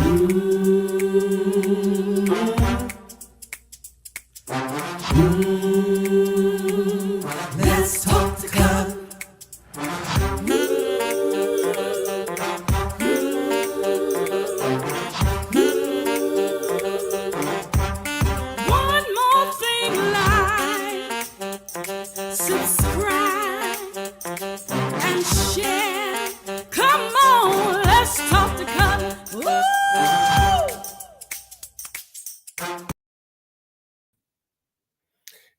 Let's talk to God. One more thing, like, subscribe, and share. Come on, let's talk to God. Woo!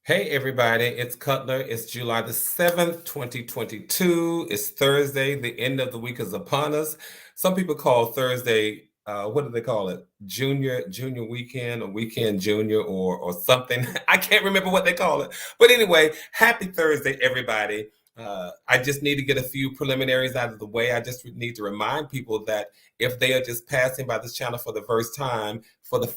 Hey everybody, it's Cutler. It's July the 7th, 2022. It's Thursday. The end of the week is upon us. Some people call Thursday, what do they call it? Junior weekend or weekend junior or something. I can't remember what they call it. But anyway, happy Thursday, everybody. I just need to get a few preliminaries out of the way. I just need to remind people that if they are just passing by this channel for the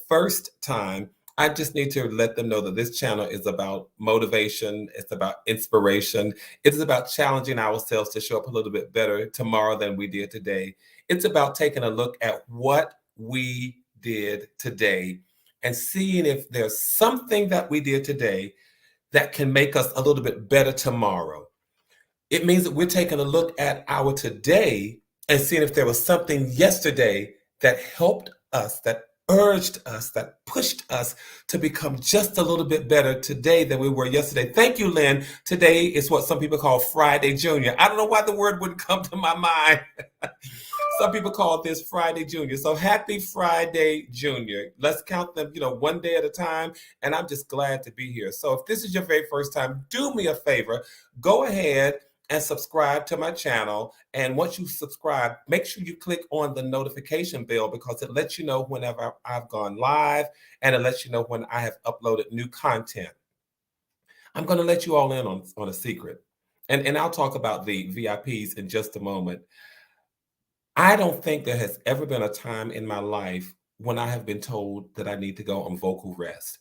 first time, I just need to let them know that this channel is about motivation. It's about inspiration. It's about challenging ourselves to show up a little bit better tomorrow than we did today. It's about taking a look at what we did today and seeing if there's something that we did today that can make us a little bit better tomorrow. It means that we're taking a look at our today and seeing if there was something yesterday that helped us, that urged us, that pushed us to become just a little bit better today than we were yesterday. Thank you, Lynn. Today is what some people call Friday Junior. I don't know why the word wouldn't come to my mind. Some people call this Friday Junior. So happy Friday Junior. Let's count them, one day at a time. And I'm just glad to be here. So if this is your very first time, do me a favor, go ahead and subscribe to my channel. And once you subscribe, make sure you click on the notification bell because it lets you know whenever I've gone live and it lets you know when I have uploaded new content. I'm going to let you all in on a secret. And I'll talk about the VIPs in just a moment. I don't think there has ever been a time in my life when I have been told that I need to go on vocal rest.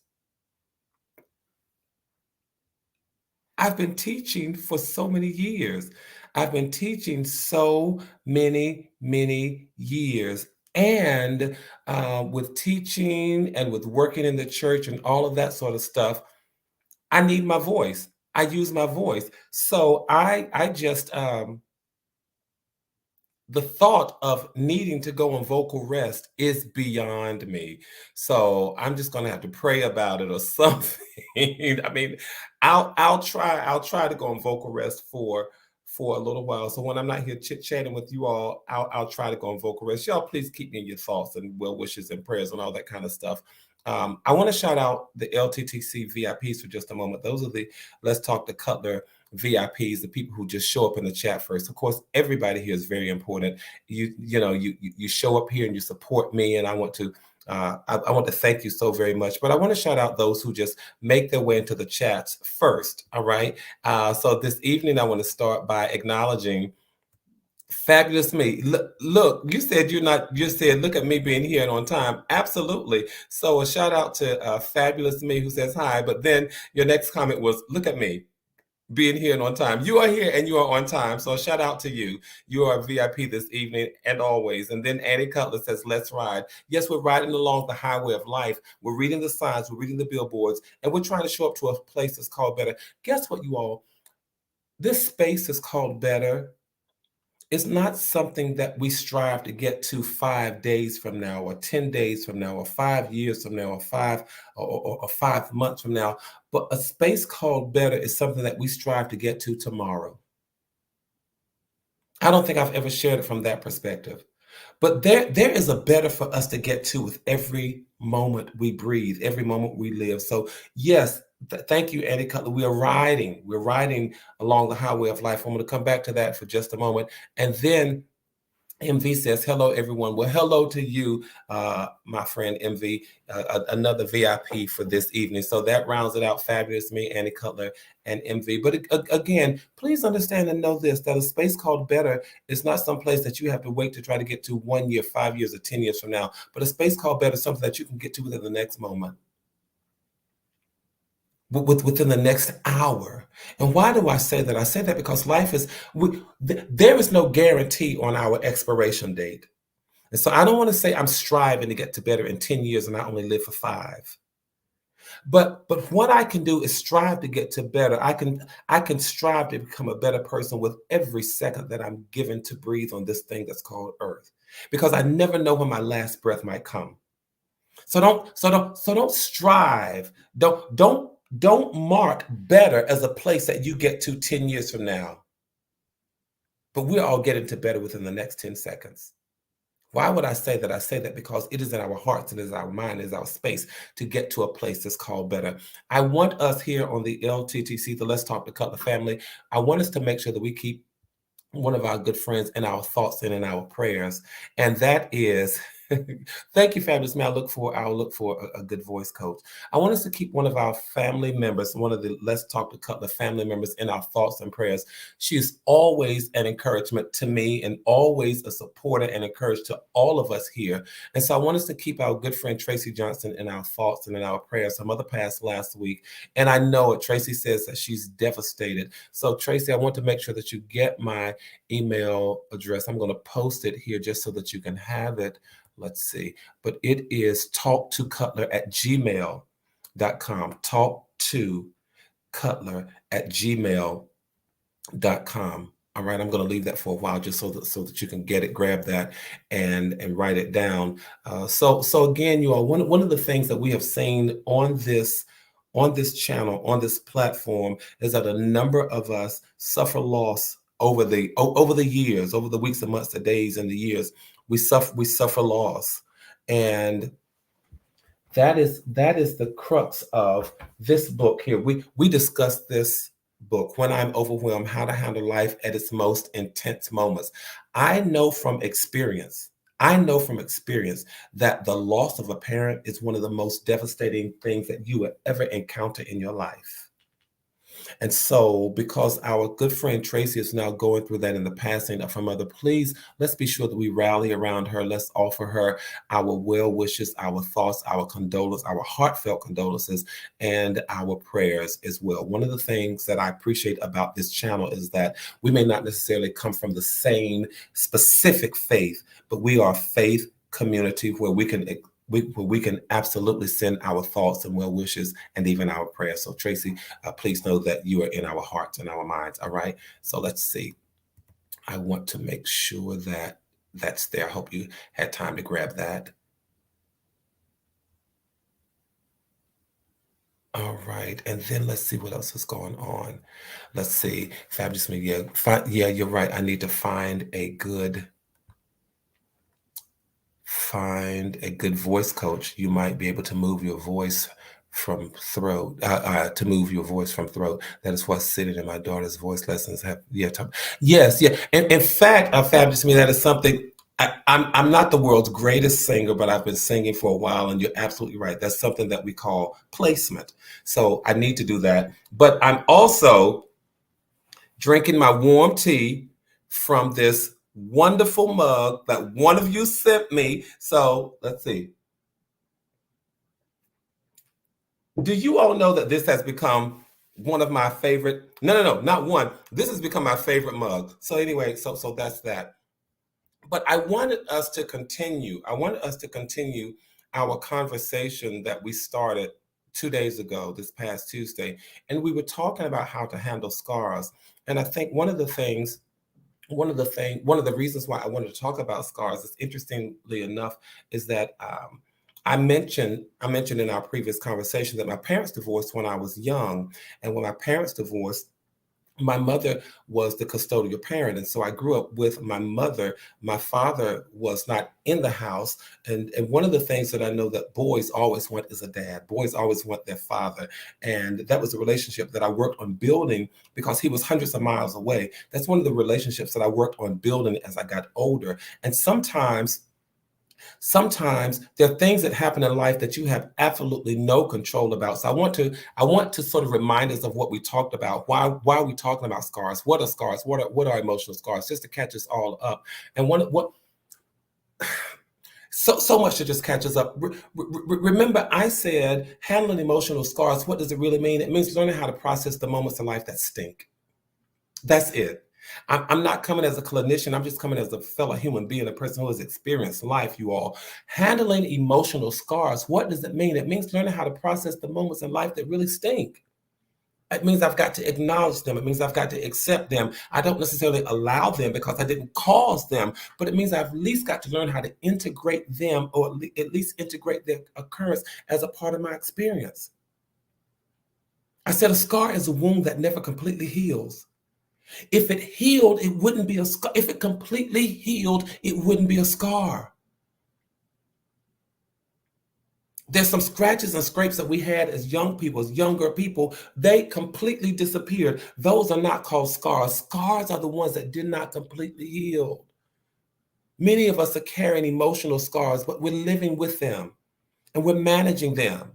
I've been teaching for so many years. I've been teaching so many years. And with teaching and with working in the church and all of that sort of stuff, I need my voice. I use my voice. So I just, the thought of needing to go on vocal rest is beyond me. So I'm just going to have to pray about it or something. I mean, I'll try to go on vocal rest for a little while. So when I'm not here chit-chatting with you all, I'll try to go on vocal rest. Y'all please keep me in your thoughts and well wishes and prayers and all that kind of stuff. I want to shout out the LTTC VIPs for just a moment. Those are the Let's Talk to Cutler VIPs, the people who just show up in the chat first. Of course, everybody here is very important. You show up here and you support me, and I want to thank you so very much. But I want to shout out those who just make their way into the chats first. All right. So this evening, I want to start by acknowledging Fabulous Me. Look, you said look at me being here and on time. Absolutely. So a shout out to Fabulous Me who says hi. But then your next comment was, look at me being here and on time. You are here and you are on time. So shout out to you. You are a VIP this evening and always. And then Annie Cutler says, let's ride. Yes, we're riding along the highway of life. We're reading the signs, we're reading the billboards, and we're trying to show up to a place that's called better. Guess what, you all? This space is called better. It's not something that we strive to get to 5 days from now or 10 days from now or 5 years from now or 5 months from now. But a space called better is something that we strive to get to tomorrow. I don't think I've ever shared it from that perspective. But there is a better for us to get to with every moment we breathe, every moment we live. So yes, thank you, Andy Cutler. We're riding along the highway of life. I'm going to come back to that for just a moment. And then MV says, hello, everyone. Well, hello to you, my friend MV, another VIP for this evening. So that rounds it out. Fabulous Me, Annie Cutler, and MV. But again, please understand and know this, that a space called better is not some place that you have to wait to try to get to 1 year, 5 years, or 10 years from now. But a space called better is something that you can get to within the next moment. Within the next hour. And why do I say that? I say that because life is, there is no guarantee on our expiration date. And so I don't want to say I'm striving to get to better in 10 years and I only live for 5. But what I can do is strive to get to better. I can strive to become a better person with every second that I'm given to breathe on this thing that's called earth. Because I never know when my last breath might come. So don't strive. Don't mark better as a place that you get to 10 years from now. But we're all getting to better within the next 10 seconds. Why would I say that? I say that because it is in our hearts and it is our mind, it is our space to get to a place that's called better. I want us here on the LTTC, the Let's Talk to Cutler family, I want us to make sure that we keep one of our good friends in our thoughts and in our prayers. And that is, thank you, Fabulous Man. I'll look for a good voice coach. I want us to keep one of our family members, one of the Let's Talk to Cutler family members in our thoughts and prayers. She is always an encouragement to me and always a supporter and encouragement to all of us here. And so I want us to keep our good friend Tracy Johnson in our thoughts and in our prayers. Her mother passed last week. And I know it. Tracy says that she's devastated. So Tracy, I want to make sure that you get my email address. I'm going to post it here just so that you can have it. Let's see. But it is talktocutler@gmail.com. talktocutler@gmail.com. All right, I'm going to leave that for a while just so that you can get it, grab that, and write it down. So again, you all, one of the things that we have seen on this channel, on this platform, is that a number of us suffer loss over the years, over the weeks and months, the days and the years. We suffer loss, and that is the crux of this book here. We discuss this book, When I'm Overwhelmed: How to Handle Life at Its Most Intense Moments. I know from experience that the loss of a parent is one of the most devastating things that you will ever encounter in your life. And so, because our good friend Tracy is now going through that in the passing of her mother, please, let's be sure that we rally around her. Let's offer her our well wishes, our thoughts, our condolences, our heartfelt condolences, and our prayers as well. One of the things that I appreciate about this channel is that we may not necessarily come from the same specific faith, but we are a faith community where we can absolutely send our thoughts and well wishes and even our prayers. So Tracy, please know that you are in our hearts and our minds. All right. So let's see. I want to make sure that that's there. I hope you had time to grab that. All right. And then let's see what else is going on. Let's see. Fabulous Media. Yeah, you're right. I need to find a good voice coach. You might be able to move your voice from throat, to move your voice from throat. That is what's sitting in my daughter's voice lessons. Yes. And in fact, Fabulous Me, that is something. I'm not the world's greatest singer, but I've been singing for a while, and you're absolutely right. That's something that we call placement. So I need to do that. But I'm also drinking my warm tea from this wonderful mug that one of you sent me. So let's see. Do you all know that this has become one of my favorite? No, not one. This has become my favorite mug. So anyway, so that's that. But I wanted us to continue. Our conversation that we started 2 days ago, this past Tuesday, and we were talking about how to handle scars. And I think one of the reasons why I wanted to talk about scars is, interestingly enough, is that I mentioned in our previous conversation that my parents divorced when I was young. And when my parents divorced, my mother was the custodial parent. And so I grew up with my mother. My father was not in the house. And one of the things that I know that boys always want is a dad. Boys always want their father. And that was a relationship that I worked on building because he was hundreds of miles away. That's one of the relationships that I worked on building as I got older. And sometimes there are things that happen in life that you have absolutely no control about. So I want to sort of remind us of what we talked about. Why are we talking about scars? What are scars? What are emotional scars? Just to catch us all up. And so much to just catch us up. Remember, I said handling emotional scars. What does it really mean? It means learning how to process the moments in life that stink. That's it. I'm not coming as a clinician. I'm just coming as a fellow human being, a person who has experienced life, you all. Handling emotional scars, what does it mean? It means learning how to process the moments in life that really stink. It means I've got to acknowledge them. It means I've got to accept them. I don't necessarily allow them because I didn't cause them, but it means I've at least got to learn how to integrate them, or at least integrate their occurrence as a part of my experience. I said a scar is a wound that never completely heals. If it healed, it wouldn't be a scar. If it completely healed, it wouldn't be a scar. There's some scratches and scrapes that we had as young people, as younger people. They completely disappeared. Those are not called scars. Scars are the ones that did not completely heal. Many of us are carrying emotional scars, but we're living with them and we're managing them.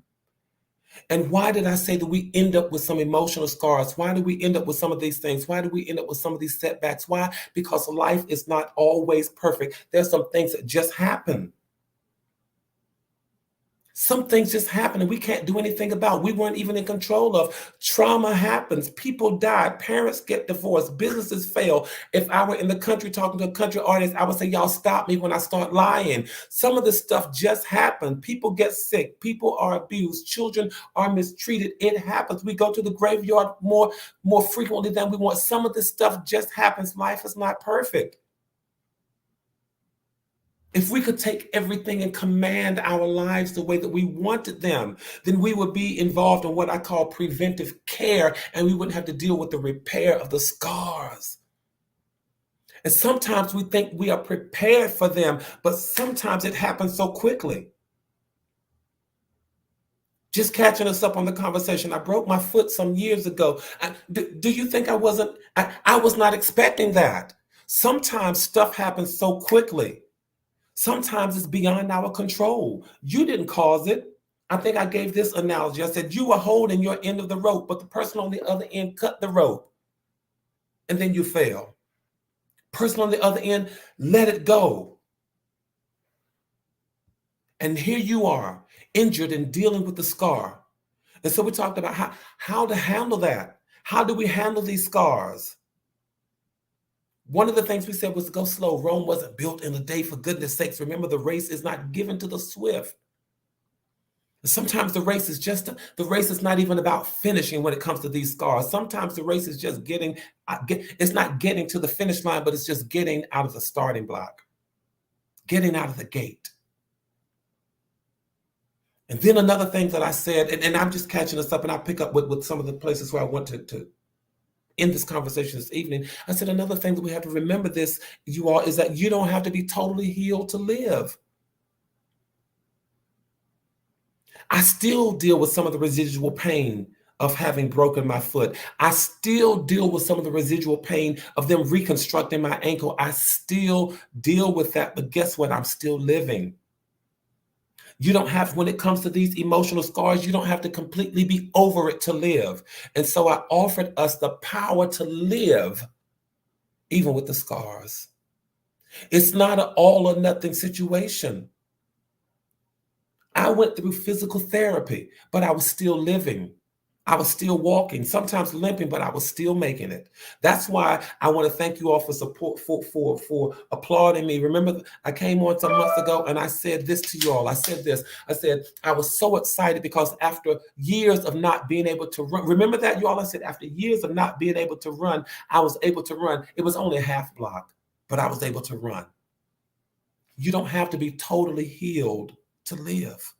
And why did I say that we end up with some emotional scars? Why do we end up with some of these things? Why do we end up with some of these setbacks? Why? Because life is not always perfect. There's some things that just happen. Some things just happen and we can't do anything about. We weren't even in control of. Trauma happens. People die. Parents get divorced. Businesses fail. If I were in the country talking to a country audience, I would say, y'all stop me when I start lying. Some of this stuff just happened. People get sick. People are abused. Children are mistreated. It happens. We go to the graveyard more frequently than we want. Some of this stuff just happens. Life is not perfect. If we could take everything and command our lives the way that we wanted them, then we would be involved in what I call preventive care, and we wouldn't have to deal with the repair of the scars. And sometimes we think we are prepared for them, but sometimes it happens so quickly. Just catching us up on the conversation. I broke my foot some years ago. Do you think I was not expecting that? Sometimes stuff happens so quickly. Sometimes it's beyond our control. You didn't cause it. I think I gave this analogy. I said, you were holding your end of the rope, but the person on the other end cut the rope, and then you fell. Person on the other end let it go. And here you are, injured and dealing with the scar. And so we talked about how to handle that. How do we handle these scars? One of the things we said was to go slow. Rome wasn't built in a day, for goodness sakes. Remember, the race is not given to the swift. Sometimes the race is not even about finishing when it comes to these scars. Sometimes the race is just it's not getting to the finish line, but it's just getting out of the starting block, getting out of the gate. And then another thing that I said, and I'm just catching us up, and I'll pick up with some of the places where I want to in this conversation this evening. I said another thing that we have to remember, this, you all, is that you don't have to be totally healed to live. I still deal with some of the residual pain of having broken my foot. I still deal with some of the residual pain of them reconstructing my ankle. I still deal with that, but guess what? I'm still living. You don't have, when it comes to these emotional scars, you don't have to completely be over it to live. And so I offered us the power to live even with the scars. It's not an all or nothing situation. I went through physical therapy, but I was still living. I was still walking, sometimes limping, but I was still making it. That's why I want to thank you all for support, for applauding me. Remember, I came on some months ago and I said this to you all. I said this. I said, I was so excited because after years of not being able to run, remember that, you all? I said, after years of not being able to run, I was able to run. It was only a half block, but I was able to run. You don't have to be totally healed to live.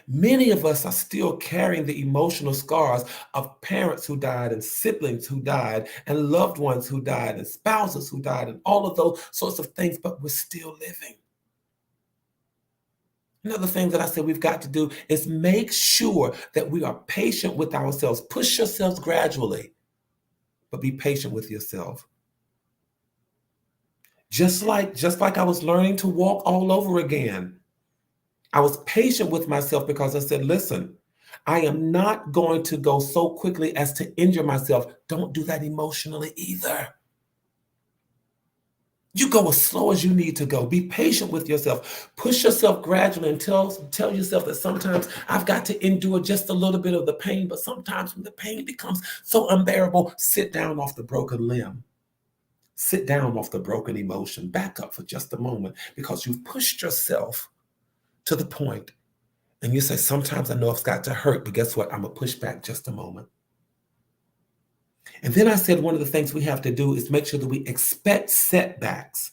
Many of us are still carrying the emotional scars of parents who died, and siblings who died, and loved ones who died, and spouses who died, and all of those sorts of things, but we're still living. Another thing that I said we've got to do is make sure that we are patient with ourselves. Push yourselves gradually, but be patient with yourself. Just like I was learning to walk all over again. I was patient with myself because I said, listen, I am not going to go so quickly as to injure myself. Don't do that emotionally either. You go as slow as you need to go. Be patient with yourself. Push yourself gradually and tell yourself that sometimes I've got to endure just a little bit of the pain, but sometimes when the pain becomes so unbearable, sit down off the broken limb. Sit down off the broken emotion. Back up for just a moment because you've pushed yourself to the point. And you say, sometimes I know it's got to hurt, but guess what? I'm going to push back just a moment. And then I said one of the things we have to do is make sure that we expect setbacks.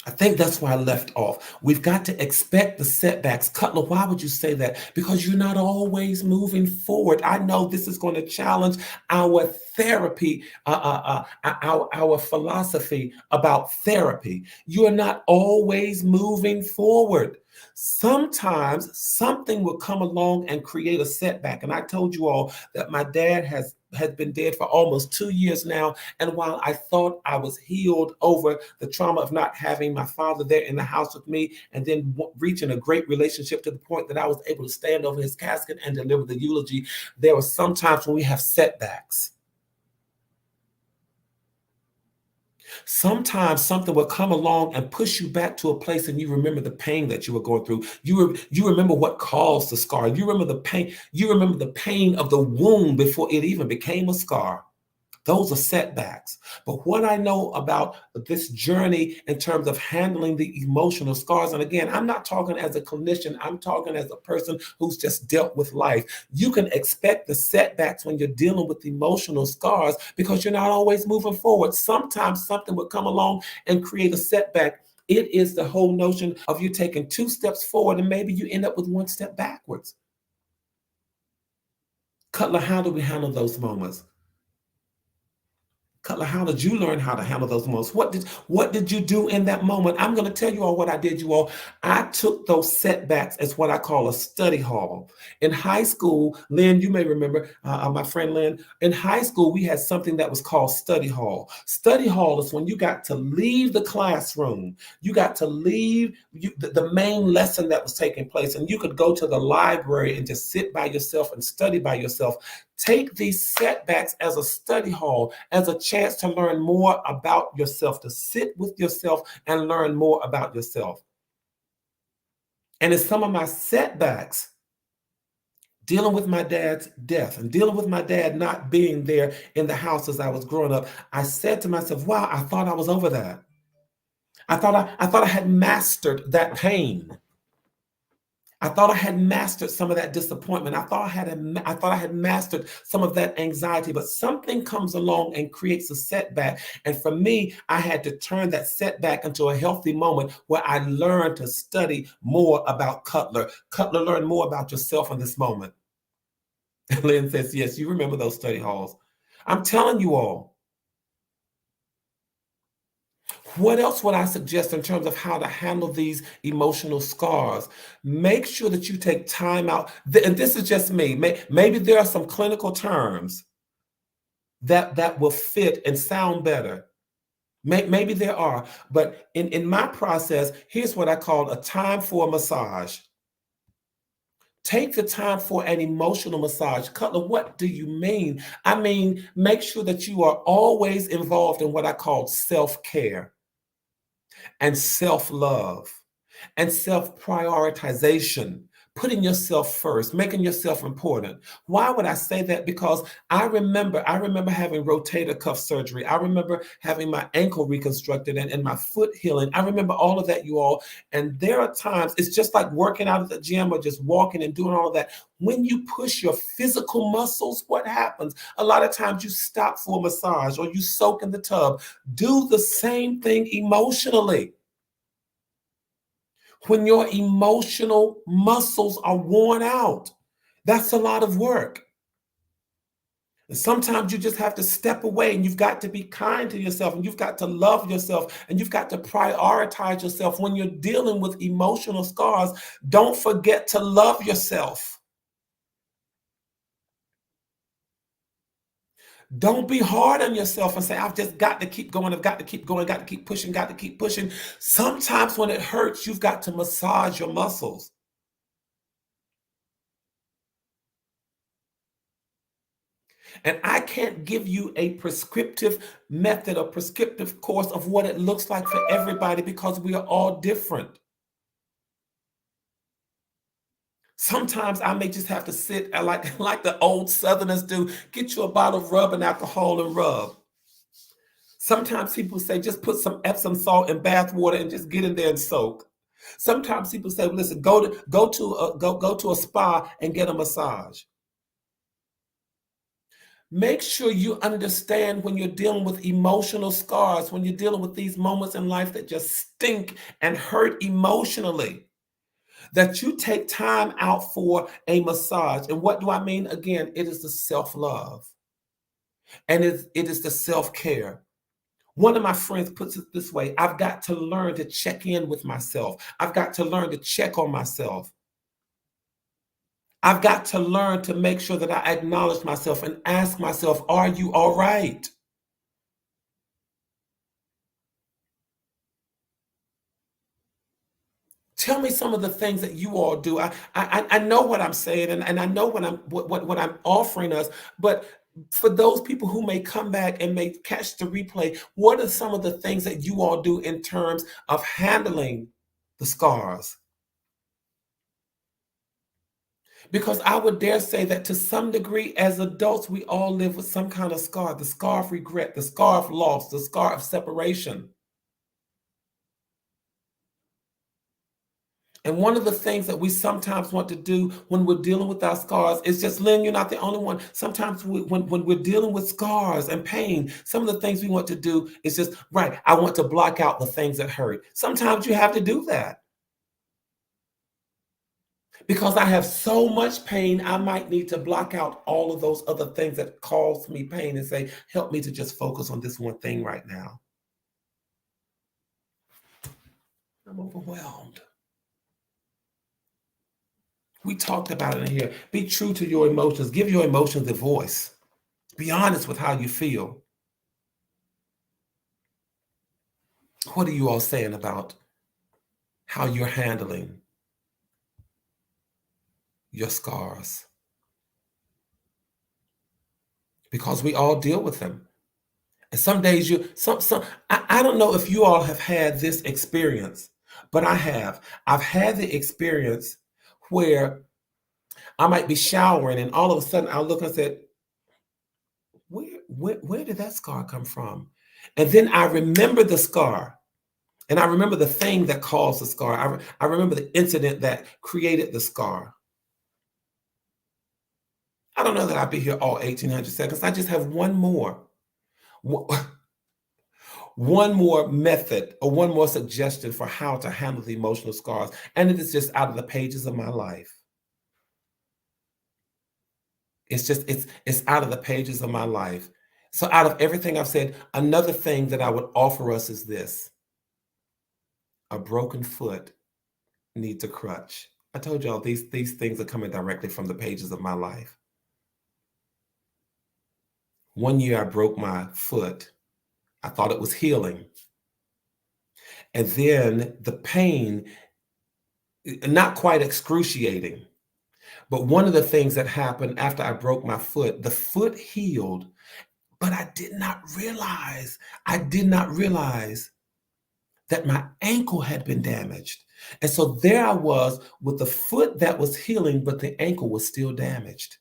I think that's why I left off. We've got to expect the setbacks. Cutler, why would you say that? Because you're not always moving forward. I know this is going to challenge our therapy, our philosophy about therapy. You're not always moving forward. Sometimes something will come along and create a setback. And I told you all that my dad has been dead for almost 2 years now. And while I thought I was healed over the trauma of not having my father there in the house with me and then reaching a great relationship to the point that I was able to stand over his casket and deliver the eulogy, there were some times when we have setbacks. Sometimes something will come along and push you back to a place and you remember the pain that you were going through. You remember what caused the scar. You remember the pain. You remember the pain of the wound before it even became a scar. Those are setbacks. But what I know about this journey in terms of handling the emotional scars, and again, I'm not talking as a clinician, I'm talking as a person who's just dealt with life. You can expect the setbacks when you're dealing with emotional scars because you're not always moving forward. Sometimes something will come along and create a setback. It is the whole notion of you taking 2 steps forward and maybe you end up with 1 step backwards. Cutler, how do we handle those moments? Cutler, how did you learn how to handle those moments? What did you do in that moment? I'm going to tell you all what I did, you all. I took those setbacks as what I call a study hall. In high school, Lynn, you may remember, my friend Lynn, in high school, we had something that was called study hall. Study hall is when you got to leave the classroom. You got to leave the main lesson that was taking place, and you could go to the library and just sit by yourself and study by yourself. Take these setbacks as a study hall, as a chance to learn more about yourself, to sit with yourself and learn more about yourself. And in some of my setbacks, dealing with my dad's death and dealing with my dad not being there in the house as I was growing up, I said to myself, wow, I thought I was over that. I thought I had mastered that pain. I thought I had mastered some of that disappointment. I thought I had mastered some of that anxiety, but something comes along and creates a setback. And for me, I had to turn that setback into a healthy moment where I learned to study more about Cutler. Cutler, learn more about yourself in this moment. And Lynn says, yes, you remember those study halls. I'm telling you all. What else would I suggest in terms of how to handle these emotional scars? Make sure that you take time out. And this is just me. Maybe there are some clinical terms that will fit and sound better. Maybe there are. But in my process, here's what I call a time for a massage. Take the time for an emotional massage. Cutler, what do you mean? I mean, make sure that you are always involved in what I call self-care and self-love and self-prioritization, putting yourself first, making yourself important. Why would I say that? Because I remember having rotator cuff surgery. I remember having my ankle reconstructed and my foot healing. I remember all of that, you all. And there are times, it's just like working out at the gym or just walking and doing all of that. When you push your physical muscles, what happens? A lot of times you stop for a massage or you soak in the tub. Do the same thing emotionally. When your emotional muscles are worn out, that's a lot of work. And sometimes you just have to step away and you've got to be kind to yourself and you've got to love yourself and you've got to prioritize yourself. When you're dealing with emotional scars, don't forget to love yourself. Don't be hard on yourself and say, I've just got to keep going. I've got to keep going, got to keep pushing, got to keep pushing. Sometimes when it hurts, you've got to massage your muscles. And I can't give you a prescriptive method, a prescriptive course of what it looks like for everybody because we are all different. Sometimes I may just have to sit like the old Southerners do, get you a bottle of rubbing alcohol and rub. Sometimes people say just put some Epsom salt in bath water and just get in there and soak. Sometimes people say, listen, go to a spa and get a massage. Make sure you understand when you're dealing with emotional scars, when you're dealing with these moments in life that just stink and hurt emotionally, that you take time out for a massage. And what do I mean? Again, it is the self-love and it is the self-care. One of my friends puts it this way: I've got to learn to check in with myself. I've got to learn to check on myself. I've got to learn to make sure that I acknowledge myself and ask myself, are you all right? Tell me some of the things that you all do. I know what I'm saying, and I know what I'm offering us, but for those people who may come back and may catch the replay, what are some of the things that you all do in terms of handling the scars? Because I would dare say that to some degree, as adults, we all live with some kind of scar, the scar of regret, the scar of loss, the scar of separation. And one of the things that we sometimes want to do when we're dealing with our scars is just, Lynn, you're not the only one. Sometimes when we're dealing with scars and pain, some of the things we want to do is just, right, I want to block out the things that hurt. Sometimes you have to do that. Because I have so much pain, I might need to block out all of those other things that cause me pain and say, help me to just focus on this one thing right now. I'm overwhelmed. We talked about it in here. Be true to your emotions. Give your emotions a voice. Be honest with how you feel. What are you all saying about how you're handling your scars? Because we all deal with them. And some days I don't know if you all have had this experience, but I have. I've had the experience where I might be showering and all of a sudden I'll look and say, where did that scar come from? And then I remember the scar. And I remember the thing that caused the scar. I remember the incident that created the scar. I don't know that I'll be here all 1,800 seconds. I just have one more method or one more suggestion for how to handle the emotional scars. And it is just out of the pages of my life. It's out of the pages of my life. So out of everything I've said, another thing that I would offer us is this: a broken foot needs a crutch. I told y'all these things are coming directly from the pages of my life. One year I broke my foot. I thought it was healing. And then the pain, not quite excruciating, but one of the things that happened after I broke my foot, the foot healed, but I did not realize that my ankle had been damaged. And so there I was with the foot that was healing, but the ankle was still damaged.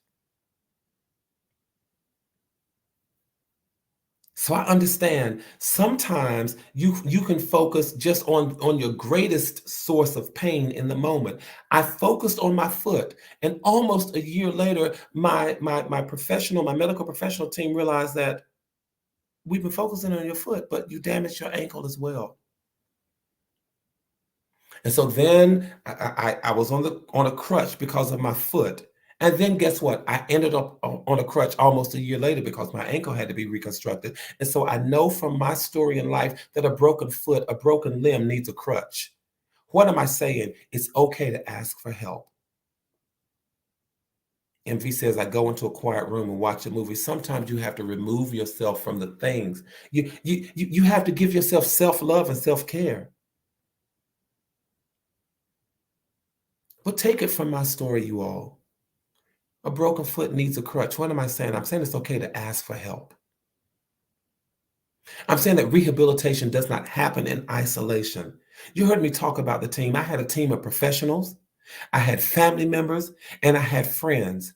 So I understand sometimes you can focus just on your greatest source of pain in the moment. I focused on my foot, and almost a year later, my medical professional team realized that we've been focusing on your foot, but you damaged your ankle as well. And so then I was on a crutch because of my foot. And then guess what? I ended up on a crutch almost a year later because my ankle had to be reconstructed. And so I know from my story in life that a broken foot, a broken limb needs a crutch. What am I saying? It's okay to ask for help. MV says, I go into a quiet room and watch a movie. Sometimes you have to remove yourself from the things. You have to give yourself self-love and self-care. But take it from my story, you all. A broken foot needs a crutch. What am I saying? I'm saying it's okay to ask for help. I'm saying that rehabilitation does not happen in isolation. You heard me talk about the team. I had a team of professionals, I had family members, and I had friends.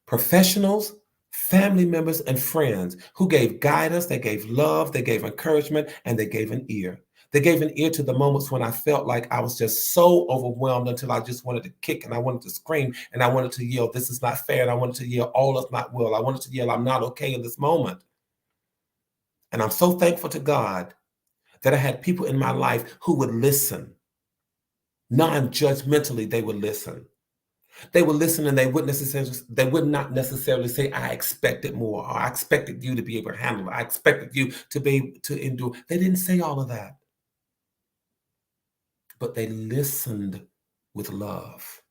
Professionals, family members, and friends who gave guidance, they gave love, they gave encouragement, and they gave an ear. They gave an ear to the moments when I felt like I was just so overwhelmed until I just wanted to kick and I wanted to scream and I wanted to yell, "This is not fair." And I wanted to yell, "All is not well." I wanted to yell, "I'm not okay in this moment." And I'm so thankful to God that I had people in my life who would listen. Non-judgmentally, they would listen. They would listen and they would not necessarily say, "I expected more," or "I expected you to be able to handle it. I expected you to be able to endure." They didn't say all of that, but they listened with love.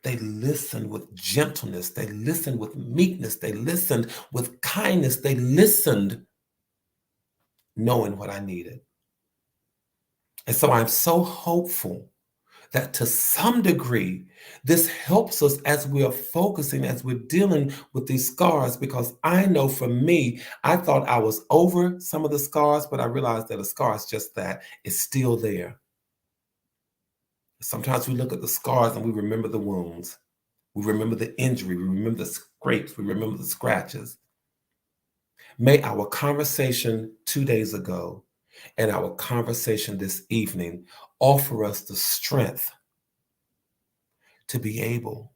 They listened with gentleness. They listened with meekness. They listened with kindness. They listened knowing what I needed. And so I'm so hopeful that to some degree, this helps us as we are focusing, as we're dealing with these scars, because I know for me, I thought I was over some of the scars, but I realized that a scar is just that, it's still there. Sometimes we look at the scars and we remember the wounds. We remember the injury. We remember the scrapes. We remember the scratches. May our conversation 2 days ago and our conversation this evening offer us the strength to be able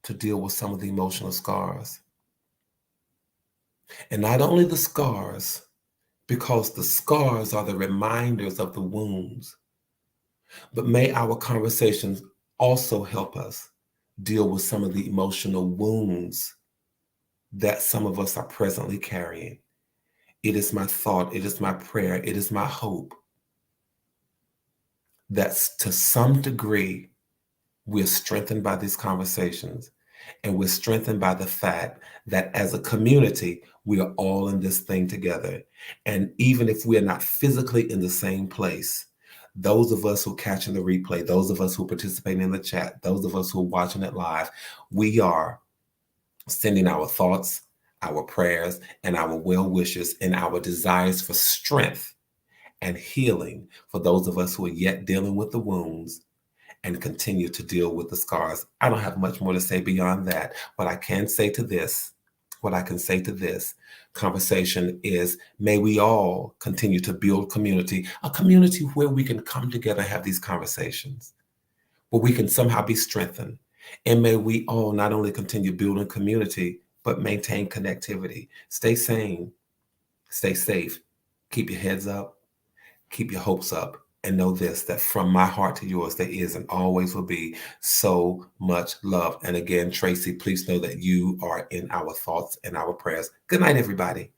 to deal with some of the emotional scars. And not only the scars, because the scars are the reminders of the wounds, but may our conversations also help us deal with some of the emotional wounds that some of us are presently carrying. It is my thought, it is my prayer, it is my hope that to some degree we're strengthened by these conversations, and we're strengthened by the fact that as a community, we are all in this thing together. And even if we're not physically in the same place, those of us who are catching the replay, those of us who are participating in the chat, those of us who are watching it live, we are sending our thoughts, our prayers, and our well wishes and our desires for strength and healing for those of us who are yet dealing with the wounds and continue to deal with the scars. I don't have much more to say beyond that. What I can say to this conversation is, may we all continue to build community, a community where we can come together and have these conversations, where we can somehow be strengthened. And may we all not only continue building community, but maintain connectivity. Stay sane, stay safe, keep your heads up, keep your hopes up, and know this, that from my heart to yours, there is and always will be so much love. And again, Tracy, please know that you are in our thoughts and our prayers. Good night, everybody.